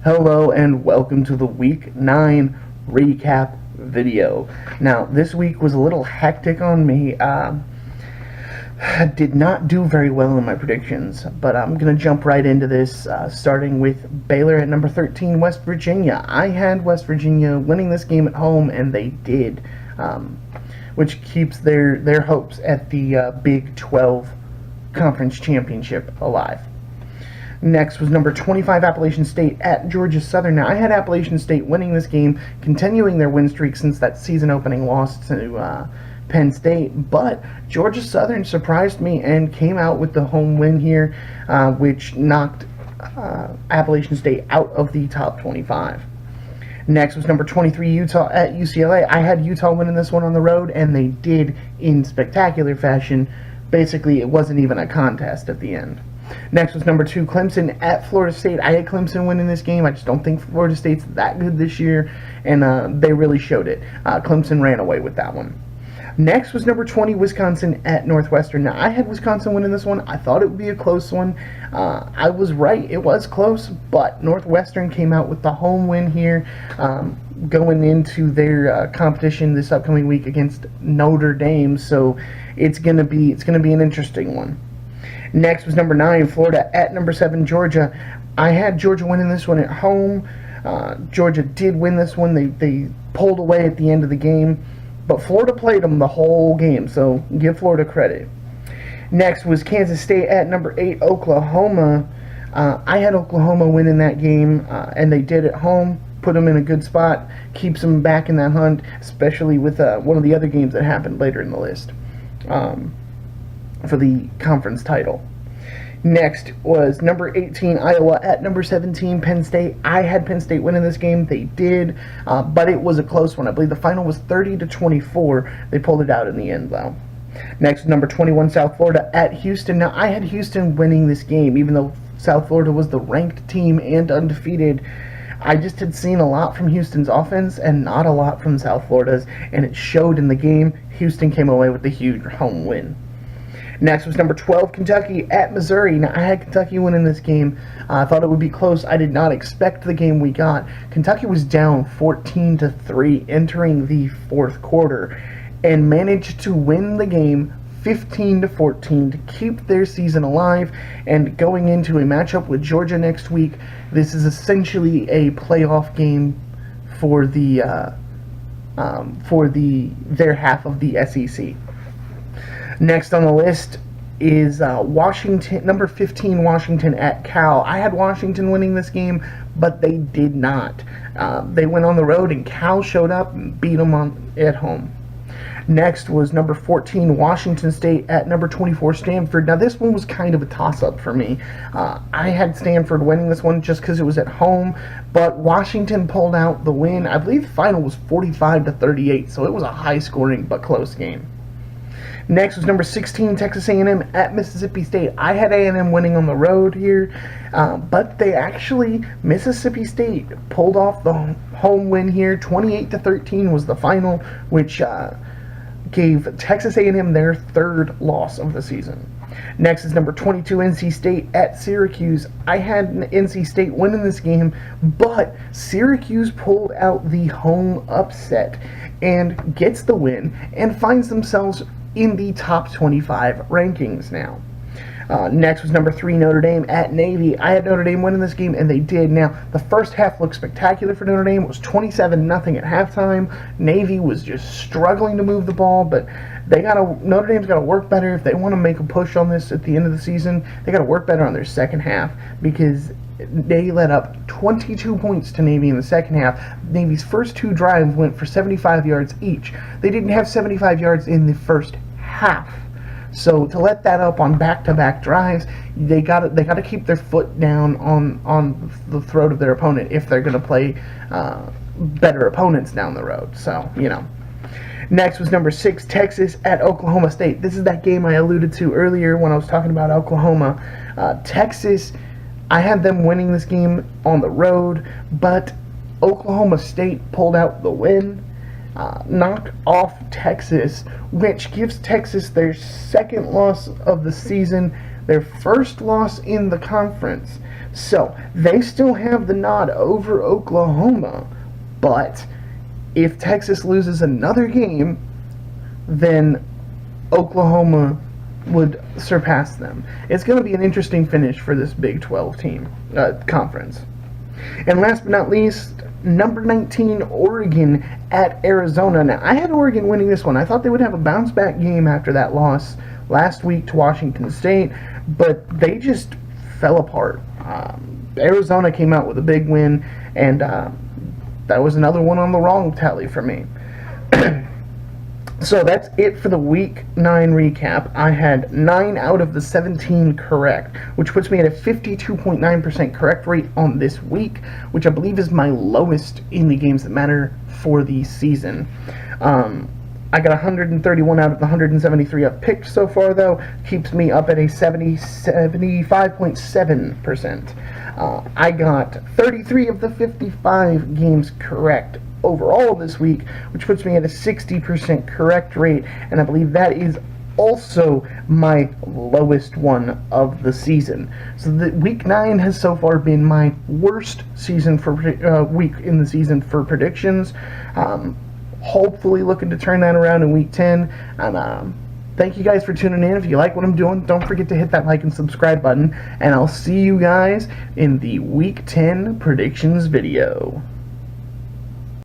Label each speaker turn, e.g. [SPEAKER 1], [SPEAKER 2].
[SPEAKER 1] Hello and welcome to the Week 9 recap video. Now, this week was a little hectic on me. I did not do very well in my predictions, but I'm going to jump right into this, starting with Baylor at number 13, West Virginia. I had West Virginia winning this game at home, and they did, which keeps their hopes at the Big 12 Conference Championship alive. Next was number 25 Appalachian State at Georgia Southern. Now, I had Appalachian State winning this game, continuing their win streak since that season opening loss to Penn State, but Georgia Southern surprised me and came out with the home win here, which knocked Appalachian State out of the top 25. Next was number 23 Utah at UCLA. I had Utah winning this one on the road, and they did in spectacular fashion. Basically, it wasn't even a contest at the end. Next was number 2 Clemson at Florida State. I had Clemson winning this game. I just don't think Florida State's that good this year, and they really showed it. Clemson ran away with that one. Next was number 20 Wisconsin at Northwestern. Now, I had Wisconsin winning this one. I thought it would be a close one. I was right. It was close, but Northwestern came out with the home win here, going into their competition this upcoming week against Notre Dame. So it's gonna be an interesting one. Next was number 9, Florida at number 7, Georgia. I had Georgia winning this one at home. Georgia did win this one. They pulled away at the end of the game, but Florida played them the whole game, so give Florida credit. Next was Kansas State at number 8, Oklahoma. I had Oklahoma winning that game, and they did at home. Put them in a good spot, keeps them back in that hunt, especially with one of the other games that happened later in the list. For the conference title. Next was number 18 Iowa at number 17 Penn State. I had Penn State winning this game. They did, but it was a close one. I believe the final was 30-24. They pulled it out in the end, though. Next, number 21 South Florida at Houston. Now, I had Houston winning this game, even though South Florida was the ranked team and undefeated. I just had seen a lot from Houston's offense and not a lot from South Florida's, and it showed in the game. Houston came away with the huge home win. Next was number 12, Kentucky at Missouri. Now, I had Kentucky winning this game. I thought it would be close. I did not expect the game we got. Kentucky was down 14-3 entering the fourth quarter and managed to win the game 15-14 to keep their season alive. And going into a matchup with Georgia next week, this is essentially a playoff game for their half of the SEC. Next on the list is Washington, number 15 Washington at Cal. I had Washington winning this game, but they did not. They went on the road, and Cal showed up and beat them at home. Next was number 14 Washington State at number 24 Stanford. Now, this one was kind of a toss-up for me. I had Stanford winning this one just because it was at home, but Washington pulled out the win. I believe the final was 45-38, so it was a high-scoring but close game. Next was number 16, Texas A&M at Mississippi State. I had A&M winning on the road here, but Mississippi State pulled off the home win here. 28-13 was the final, which gave Texas A&M their third loss of the season. Next is number 22, NC State at Syracuse. I had NC State winning this game, but Syracuse pulled out the home upset and gets the win and finds themselves in the top 25 rankings now. Next was number 3, Notre Dame at Navy. I had Notre Dame winning this game, and they did. Now, the first half looked spectacular for Notre Dame. It was 27-0 at halftime. Navy was just struggling to move the ball, but Notre Dame's got to work better if they want to make a push on this at the end of the season. They got to work better on their second half, because they let up 22 points to Navy in the second half. Navy's first 2 drives went for 75 yards each. They didn't have 75 yards in the first half. So to let that up on back-to-back drives, they got to keep their foot down on the throat of their opponent if they're going to play better opponents down the road. So, Next was number 6, Texas at Oklahoma State. This is that game I alluded to earlier when I was talking about Oklahoma. Texas, I had them winning this game on the road, but Oklahoma State pulled out the win. Knocked off Texas, which gives Texas their second loss of the season, their first loss in the conference. So, they still have the nod over Oklahoma, but if Texas loses another game, then Oklahoma would surpass them. It's going to be an interesting finish for this Big 12 conference. And last but not least, number 19, Oregon at Arizona. Now, I had Oregon winning this one. I thought they would have a bounce-back game after that loss last week to Washington State, but they just fell apart. Arizona came out with a big win, and that was another one on the wrong tally for me. So that's it for the Week 9 recap. I had 9 out of the 17 correct, which puts me at a 52.9% correct rate on this week, which I believe is my lowest in the games that matter for the season. I got 131 out of the 173 I've picked so far, though. Keeps me up at a 75.7%. I got 33 of the 55 games correct overall this week, which puts me at a 60% correct rate, and I believe that is also my lowest one of the season. So the Week 9 has so far been my worst season for week in the season for predictions. Hopefully looking to turn that around in Week 10, and thank you guys for tuning in. If you like what I'm doing, don't forget to hit that like and subscribe button, and I'll see you guys in the Week 10 predictions video.